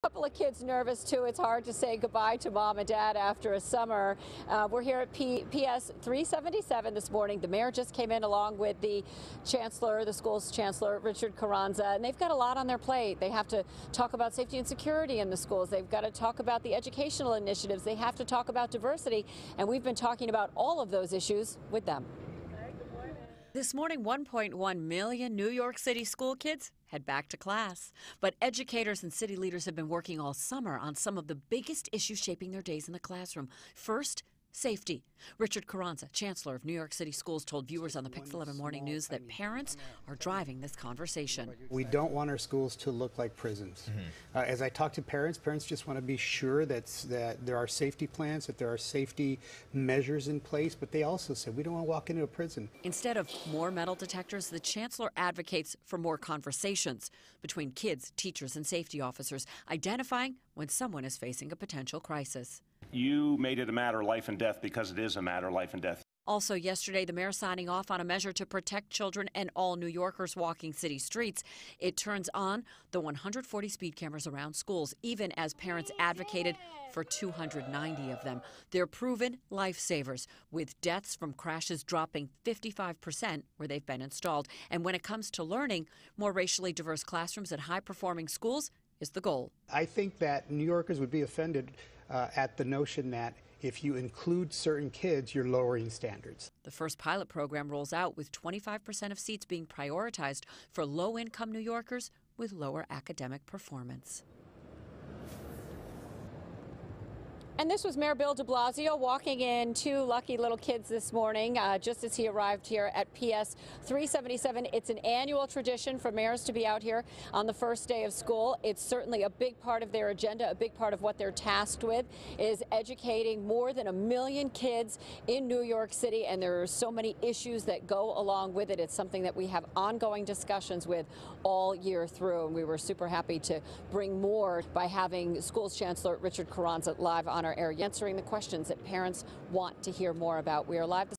Couple of kids nervous too. It's hard to say goodbye to mom and dad after a summer. We're here at PS 377 this morning. The mayor just came in along with the chancellor, the school's chancellor, Richard Carranza, and they've got a lot on their plate. They have to talk about safety and security in the schools. They've got to talk about the educational initiatives. They have to talk about diversity, and we've been talking about all of those issues with them. This morning, 1.1 million New York City school kids head back to class. But educators and city leaders have been working all summer on some of the biggest issues shaping their days in the classroom. First, safety. Richard Carranza, chancellor of New York City Schools, told viewers on the Pix 11 Morning News that parents are driving this conversation. We don't want our schools to look like prisons. As I talk to parents, parents just want to be sure that there are safety plans, that there are safety measures in place, but they also say we don't want to walk into a prison. Instead of more metal detectors, the chancellor advocates for more conversations between kids, teachers, and safety officers, identifying when someone is facing a potential crisis. You made it a matter of life and death because it is a matter of life and death. Also yesterday, the mayor signing off on a measure to protect children and all New Yorkers walking city streets. It turns on the 140 speed cameras around schools, even as parents advocated for 290 of them. They're proven lifesavers, with deaths from crashes dropping 55% where they've been installed. And when it comes to learning, more racially diverse classrooms at high-performing schools is the goal. I think that New Yorkers would be offended at the notion that if you include certain kids, you're lowering standards. The first pilot program rolls out with 25% of seats being prioritized for low-income New Yorkers with lower academic performance. And this was Mayor Bill de Blasio walking in two lucky little kids this morning, just as he arrived here at PS 377. It's an annual tradition for mayors to be out here on the first day of school. It's certainly a big part of their agenda, a big part of what they're tasked with is educating more than 1 million kids in New York City, and there are so many issues that go along with it. It's something that we have ongoing discussions with all year through, and we were super happy to bring more by having Schools Chancellor Richard Carranza live on our air, answering the questions that parents want to hear more about. We are live this